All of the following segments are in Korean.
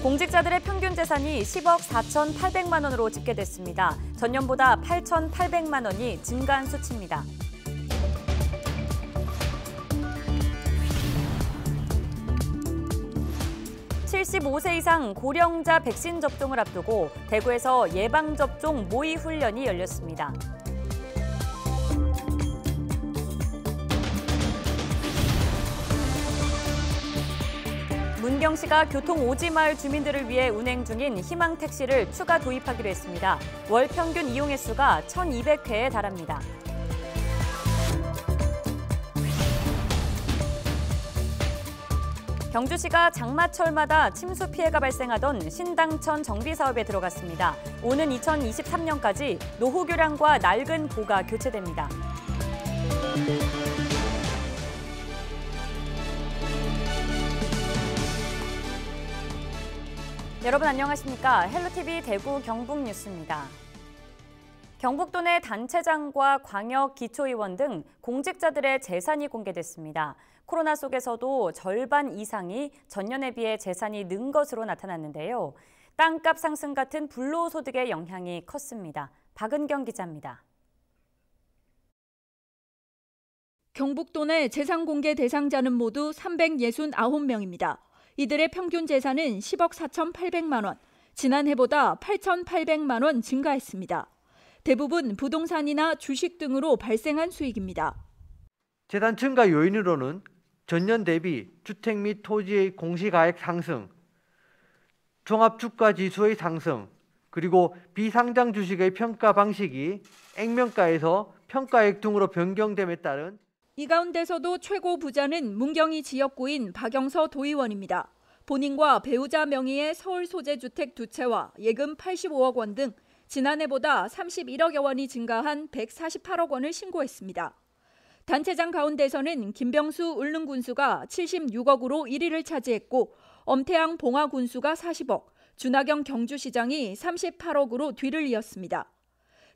공직자들의 평균 재산이 10억 4,800만 원으로 집계됐습니다. 전년보다 8,800만 원이 증가한 수치입니다. (75세) 이상 고령자 백신 접종을 앞두고 대구에서 예방접종 모의 훈련이 열렸습니다. 문경시가 교통 오지마을 주민들을 위해 운행 중인 희망택시를 추가 도입하기로 했습니다. 월 평균 이용 횟수가 1,200회에 달합니다. 경주시가 장마철마다 침수 피해가 발생하던 신당천 정비 사업에 들어갔습니다. 오는 2023년까지 노후교량과 낡은 보가 교체됩니다. 여러분 안녕하십니까? 헬로티비 대구 경북 뉴스입니다. 경북도 내 단체장과 광역 기초의원 등 공직자들의 재산이 공개됐습니다. 코로나 속에서도 절반 이상이 전년에 비해 재산이 는 것으로 나타났는데요. 땅값 상승 같은 불로소득의 영향이 컸습니다. 박은경 기자입니다. 경북도 내 재산 공개 대상자는 모두 369명입니다. 이들의 평균 재산은 10억 4,800만 원, 지난해보다 8,800만 원 증가했습니다. 대부분 부동산이나 주식 등으로 발생한 수익입니다. 재산 증가 요인으로는 전년 대비 주택 및 토지의 공시가액 상승, 종합주가지수의 상승, 그리고 비상장 주식의 평가 방식이 액면가에서 평가액 등으로 변경됨에 따른 이 가운데서도 최고 부자는 문경이 지역구인 박영서 도의원입니다. 본인과 배우자 명의의 서울 소재 주택 2채와 예금 85억 원 등 지난해보다 31억여 원이 증가한 148억 원을 신고했습니다. 단체장 가운데서는 김병수 울릉군수가 76억으로 1위를 차지했고 엄태양 봉화군수가 40억, 준하경 경주시장이 38억으로 뒤를 이었습니다.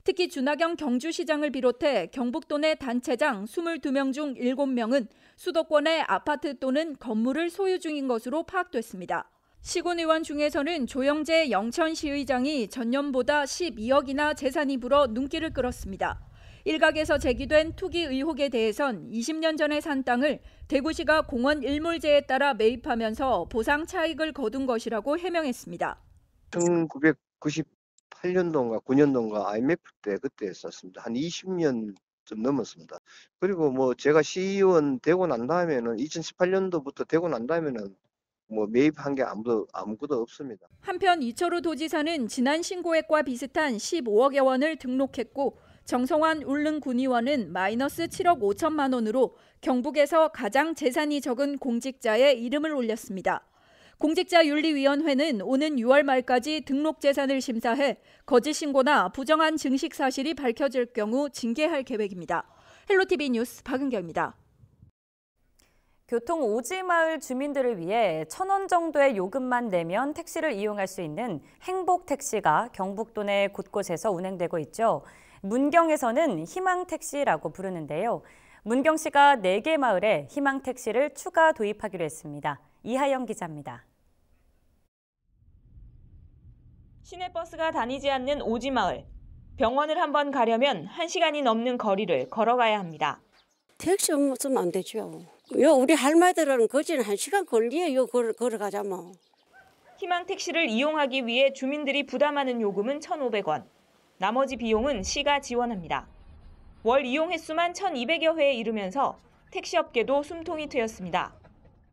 특히 준하경 경주시장을 비롯해 경북도 내 단체장 22명 중 7명은 수도권의 아파트 또는 건물을 소유 중인 것으로 파악됐습니다. 시군의원 중에서는 조영재 영천시의장이 전년보다 12억이나 재산이 불어 눈길을 끌었습니다. 일각에서 제기된 투기 의혹에 대해선 20년 전에 산 땅을 대구시가 공원 일몰제에 따라 매입하면서 보상 차익을 거둔 것이라고 해명했습니다. 1998년도인가 9년도인가 IMF 때 그때 했었습니다. 한 20년 좀 넘었습니다. 그리고 제가 시의원 되고 난 다음에는 2018년도부터 되고 난 다음에는 매입한 게 아무것도 없습니다. 한편 이철우 도지사는 지난 신고액과 비슷한 15억여 원을 등록했고 정성환 울릉군의원은 마이너스 7억 5천만 원으로 경북에서 가장 재산이 적은 공직자의 이름을 올렸습니다. 공직자윤리위원회는 오는 6월 말까지 등록 재산을 심사해 거짓 신고나 부정한 증식 사실이 밝혀질 경우 징계할 계획입니다. 헬로티비 뉴스 박은경입니다. 교통 오지마을 주민들을 위해 1,000원 정도의 요금만 내면 택시를 이용할 수 있는 행복택시가 경북도 내 곳곳에서 운행되고 있죠. 문경에서는 희망택시라고 부르는데요. 문경시가 4개 마을에 희망택시를 추가 도입하기로 했습니다. 이하영 기자입니다. 시내버스가 다니지 않는 오지마을. 병원을 한번 가려면 1시간이 넘는 거리를 걸어가야 합니다. 택시 없으면 안 되죠. 우리 할머니들은 거진 1시간 걸려요. 걸어가자면. 희망택시를 이용하기 위해 주민들이 부담하는 요금은 1,500원. 나머지 비용은 시가 지원합니다. 월 이용 횟수만 1,200여 회에 이르면서 택시업계도 숨통이 트였습니다.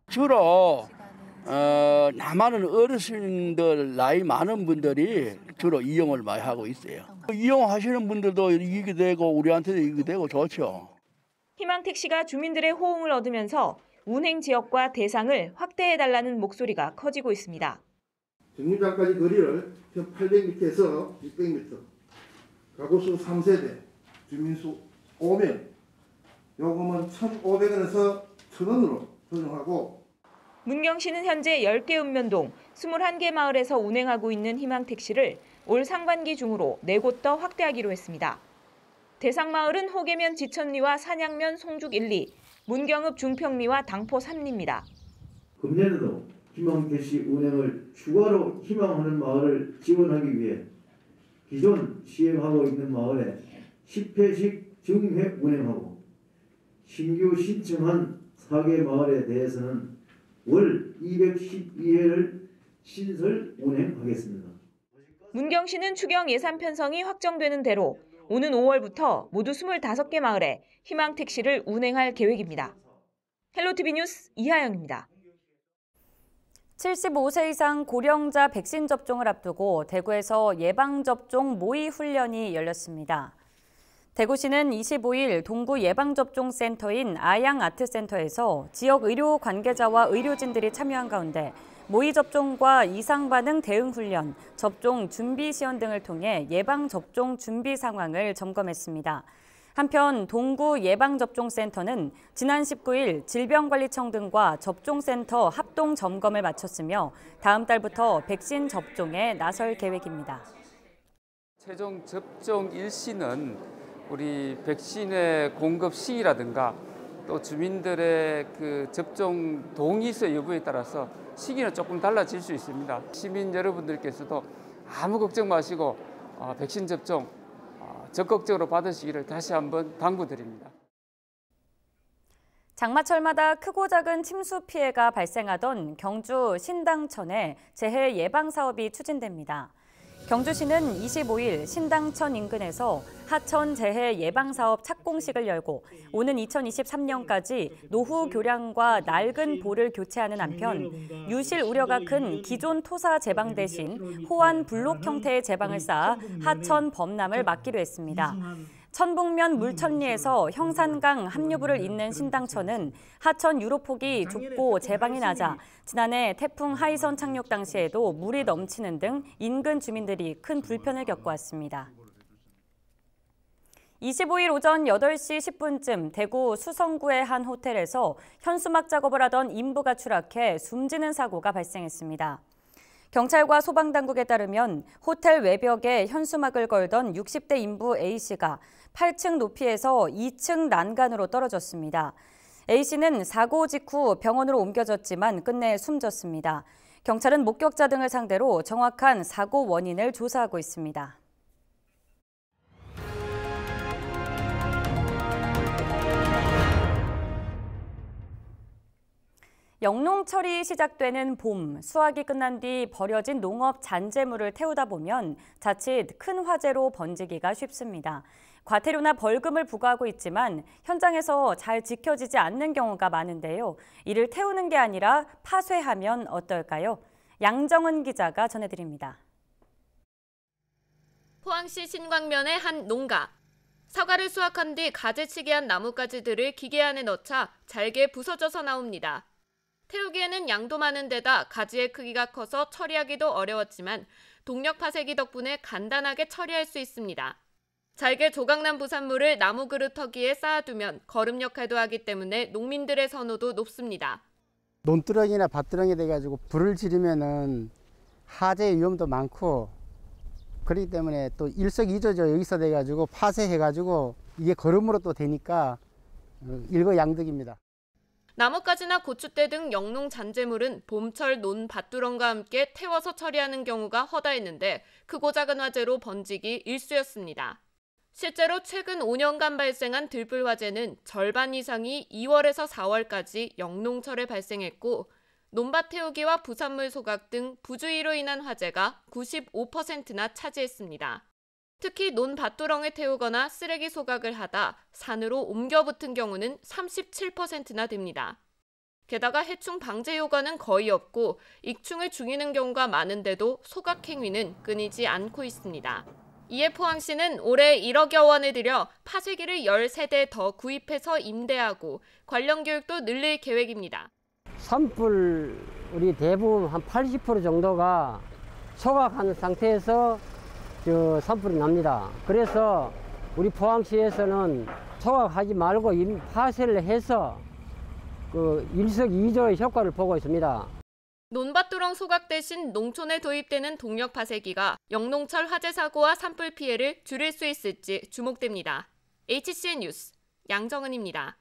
주로 남한은 어르신들 나이 많은 분들이 주로 이용을 많이 하고 있어요. 이용하시는 분들도 이익이 되고 우리한테도 이익이 되고 좋죠. 희망택시가 주민들의 호응을 얻으면서 운행 지역과 대상을 확대해달라는 목소리가 커지고 있습니다. 정류장까지 거리를 800m에서 600m, 가구수 3세대, 주민수 5명, 요금은 1,500원에서 1,000원으로 조정하고 문경시는 현재 10개 읍면동 21개 마을에서 운행하고 있는 희망택시를 올 상반기 중으로 4곳 더 확대하기로 했습니다. 대상 마을은 호계면 지천리와 산양면 송죽 1, 2, 문경읍 중평리와 당포 3리입니다. 금년에도 희망택시 운행을 추가로 희망하는 마을을 지원하기 위해 기존 시행하고 있는 마을에 10회씩 정회 운행하고 신규 신청한 4개 마을에 대해서는 월 212회를 신설 운행하겠습니다. 문경시는 추경 예산 편성이 확정되는 대로 오는 5월부터 모두 25개 마을에 희망택시를 운행할 계획입니다. 헬로티비 뉴스 이하영입니다. 75세 이상 고령자 백신 접종을 앞두고 대구에서 예방접종 모의 훈련이 열렸습니다. 대구시는 25일 동구 예방접종센터인 아양아트센터에서 지역 의료 관계자와 의료진들이 참여한 가운데 모의 접종과 이상 반응 대응 훈련, 접종 준비 시연 등을 통해 예방접종 준비 상황을 점검했습니다. 한편 동구 예방접종센터는 지난 19일 질병관리청 등과 접종센터 합동 점검을 마쳤으며 다음 달부터 백신 접종에 나설 계획입니다. 최종 접종 일시는 우리 백신의 공급 시기라든가 또 주민들의 그 접종 동의서 여부에 따라서 시기는 조금 달라질 수 있습니다. 시민 여러분들께서도 아무 걱정 마시고 백신 접종 적극적으로 받으시기를 다시 한번 당부드립니다. 장마철마다 크고 작은 침수 피해가 발생하던 경주 신당천에 재해 예방 사업이 추진됩니다. 경주시는 25일 신당천 인근에서 하천 재해 예방 사업 착공식을 열고 오는 2023년까지 노후 교량과 낡은 볼을 교체하는 한편 유실 우려가 큰 기존 토사 제방 대신 호환 블록 형태의 제방을 쌓아 하천 범람을 막기로 했습니다. 천북면 물천리에서 형산강 합류부를 잇는 신당천은 하천 유로폭이 좁고 제방이 낮아 지난해 태풍 하이선 착륙 당시에도 물이 넘치는 등 인근 주민들이 큰 불편을 겪어왔습니다. 25일 오전 8시 10분쯤 대구 수성구의 한 호텔에서 현수막 작업을 하던 인부가 추락해 숨지는 사고가 발생했습니다. 경찰과 소방당국에 따르면 호텔 외벽에 현수막을 걸던 60대 인부 A씨가 8층 높이에서 2층 난간으로 떨어졌습니다. A씨는 사고 직후 병원으로 옮겨졌지만 끝내 숨졌습니다. 경찰은 목격자 등을 상대로 정확한 사고 원인을 조사하고 있습니다. 영농철이 시작되는 봄, 수확이 끝난 뒤 버려진 농업 잔재물을 태우다 보면 자칫 큰 화재로 번지기가 쉽습니다. 과태료나 벌금을 부과하고 있지만 현장에서 잘 지켜지지 않는 경우가 많은데요. 이를 태우는 게 아니라 파쇄하면 어떨까요? 양정은 기자가 전해드립니다. 포항시 신광면의 한 농가. 사과를 수확한 뒤 가지치기 한 나뭇가지들을 기계 안에 넣자 잘게 부서져서 나옵니다. 태우기에는 양도 많은 데다 가지의 크기가 커서 처리하기도 어려웠지만 동력 파쇄기 덕분에 간단하게 처리할 수 있습니다. 잘게 조각난 부산물을 나무 그릇 터기에 쌓아두면 거름 역할도 하기 때문에 농민들의 선호도 높습니다. 논두렁이나 밭두렁이 돼가지고 불을 지르면은 화재 위험도 많고 그렇기 때문에 또 일석이조죠. 여기서 돼가지고 파쇄해가지고 이게 거름으로 또 되니까 일거양득입니다. 나뭇가지나 고추대 등 영농 잔재물은 봄철 논 밭두렁과 함께 태워서 처리하는 경우가 허다했는데 크고 작은 화재로 번지기 일쑤였습니다. 실제로 최근 5년간 발생한 들불 화재는 절반 이상이 2월에서 4월까지 영농철에 발생했고 논밭 태우기와 부산물 소각 등 부주의로 인한 화재가 95%나 차지했습니다. 특히 논 밭두렁을 태우거나 쓰레기 소각을 하다 산으로 옮겨 붙은 경우는 37%나 됩니다. 게다가 해충 방제 효과는 거의 없고 익충을 죽이는 경우가 많은데도 소각 행위는 끊이지 않고 있습니다. 이에 포항시는 올해 1억여 원을 들여 파쇄기를 13대 더 구입해서 임대하고 관련 교육도 늘릴 계획입니다. 산불이 대부분 한 80% 정도가 소각한 상태에서 산불이 납니다. 그래서 우리 포항시에서는 소각하지 말고 파쇄를 해서 일석이조의 효과를 보고 있습니다. 논밭두렁 소각 대신 농촌에 도입되는 동력 파쇄기가 영농철 화재 사고와 산불 피해를 줄일 수 있을지 주목됩니다. HCN 뉴스 양정은입니다.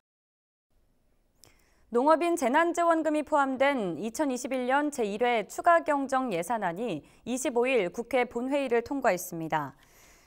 농업인 재난지원금이 포함된 2021년 제1회 추가경정 예산안이 25일 국회 본회의를 통과했습니다.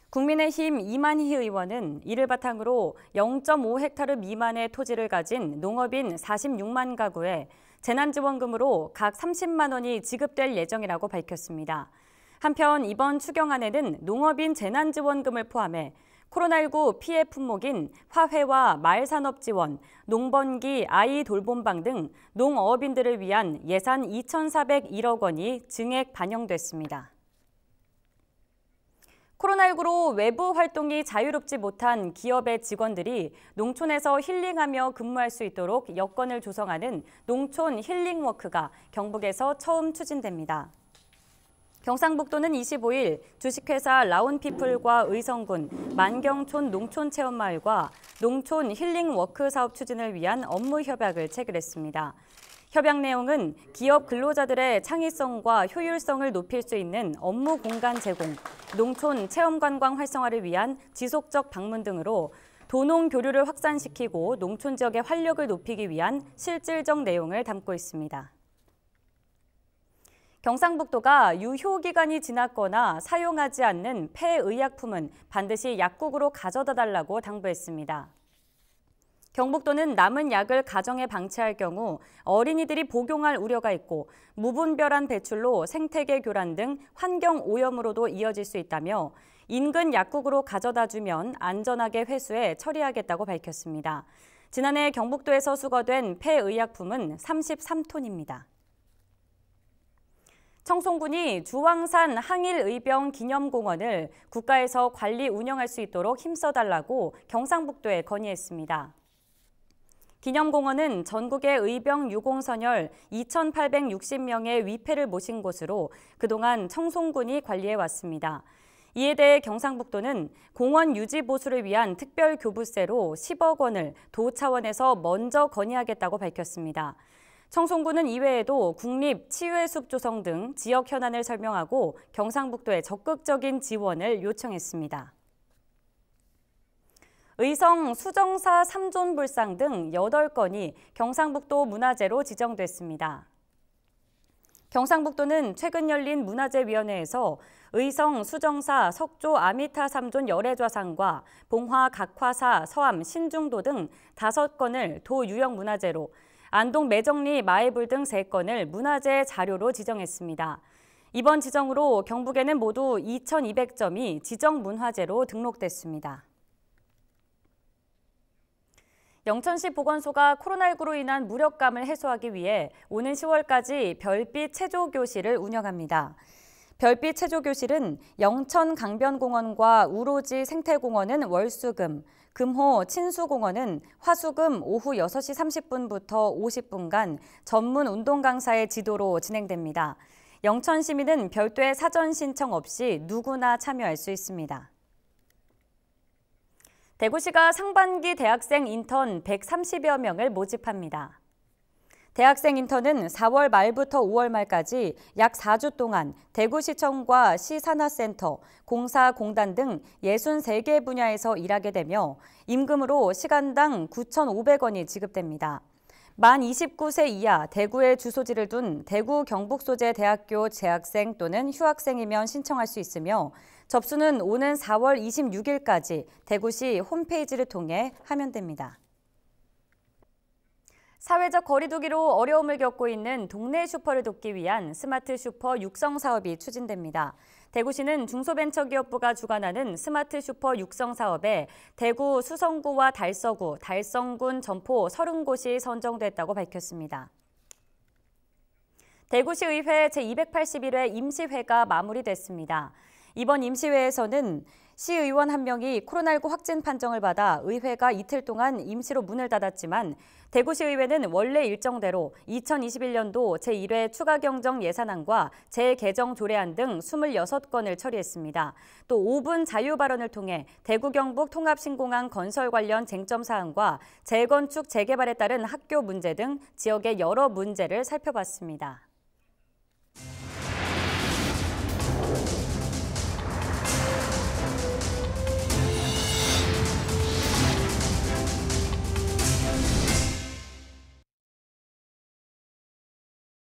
국민의힘 이만희 의원은 이를 바탕으로 0.5헥타르 미만의 토지를 가진 농업인 46만 가구에 재난지원금으로 각 30만 원이 지급될 예정이라고 밝혔습니다. 한편 이번 추경안에는 농업인 재난지원금을 포함해 코로나19 피해 품목인 화훼와 말산업 지원, 농번기 아이 돌봄방 등 농어업인들을 위한 예산 2,401억 원이 증액 반영됐습니다. 코로나19로 외부 활동이 자유롭지 못한 기업의 직원들이 농촌에서 힐링하며 근무할 수 있도록 여건을 조성하는 농촌 힐링워크가 경북에서 처음 추진됩니다. 경상북도는 25일 주식회사 라운피플과 의성군, 만경촌 농촌체험마을과 농촌 힐링워크 사업 추진을 위한 업무 협약을 체결했습니다. 협약 내용은 기업 근로자들의 창의성과 효율성을 높일 수 있는 업무 공간 제공, 농촌 체험관광 활성화를 위한 지속적 방문 등으로 도농 교류를 확산시키고 농촌 지역의 활력을 높이기 위한 실질적 내용을 담고 있습니다. 경상북도가 유효기간이 지났거나 사용하지 않는 폐의약품은 반드시 약국으로 가져다 달라고 당부했습니다. 경북도는 남은 약을 가정에 방치할 경우 어린이들이 복용할 우려가 있고 무분별한 배출로 생태계 교란 등 환경 오염으로도 이어질 수 있다며 인근 약국으로 가져다 주면 안전하게 회수해 처리하겠다고 밝혔습니다. 지난해 경북도에서 수거된 폐의약품은 33톤입니다. 청송군이 주황산 항일의병 기념공원을 국가에서 관리 운영할 수 있도록 힘써달라고 경상북도에 건의했습니다. 기념공원은 전국의 의병 유공선열 2,860명의 위패를 모신 곳으로 그동안 청송군이 관리해왔습니다. 이에 대해 경상북도는 공원 유지 보수를 위한 특별교부세로 10억 원을 도 차원에서 먼저 건의하겠다고 밝혔습니다. 청송군은 이외에도 국립치유의 숲 조성 등 지역 현안을 설명하고 경상북도에 적극적인 지원을 요청했습니다. 의성 수정사 3존 불상 등 8건이 경상북도 문화재로 지정됐습니다. 경상북도는 최근 열린 문화재위원회에서 의성 수정사 석조 아미타 3존 열애좌상과 봉화 각화사 서암 신중도 등 5건을 도유형문화재로 안동 매정리 마애불 등 3건을 문화재 자료로 지정했습니다. 이번 지정으로 경북에는 모두 2,200점이 지정문화재로 등록됐습니다. 영천시 보건소가 코로나19로 인한 무력감을 해소하기 위해 오는 10월까지 별빛 체조교실을 운영합니다. 별빛 체조교실은 영천 강변공원과 우로지 생태공원은 월수금, 금호 친수공원은 화수금 오후 6시 30분부터 50분간 전문 운동 강사의 지도로 진행됩니다. 영천 시민은 별도의 사전 신청 없이 누구나 참여할 수 있습니다. 대구시가 상반기 대학생 인턴 130여 명을 모집합니다. 대학생 인턴은 4월 말부터 5월 말까지 약 4주 동안 대구시청과 시산하센터, 공사공단 등 63개 분야에서 일하게 되며 임금으로 시간당 9,500원이 지급됩니다. 만 29세 이하 대구에 주소지를 둔 대구 경북 소재 대학교 재학생 또는 휴학생이면 신청할 수 있으며 접수는 오는 4월 26일까지 대구시 홈페이지를 통해 하면 됩니다. 사회적 거리두기로 어려움을 겪고 있는 동네 슈퍼를 돕기 위한 스마트 슈퍼 육성 사업이 추진됩니다. 대구시는 중소벤처기업부가 주관하는 스마트 슈퍼 육성 사업에 대구 수성구와 달서구, 달성군, 점포 30곳이 선정됐다고 밝혔습니다. 대구시의회 제281회 임시회가 마무리됐습니다. 이번 임시회에서는 시의원 1명이 코로나19 확진 판정을 받아 의회가 이틀 동안 임시로 문을 닫았지만 대구시의회는 원래 일정대로 2021년도 제1회 추가경정 예산안과 재개정 조례안 등 26건을 처리했습니다. 또 5분 자유 발언을 통해 대구 경북 통합신공항 건설 관련 쟁점 사항과 재건축 재개발에 따른 학교 문제 등 지역의 여러 문제를 살펴봤습니다.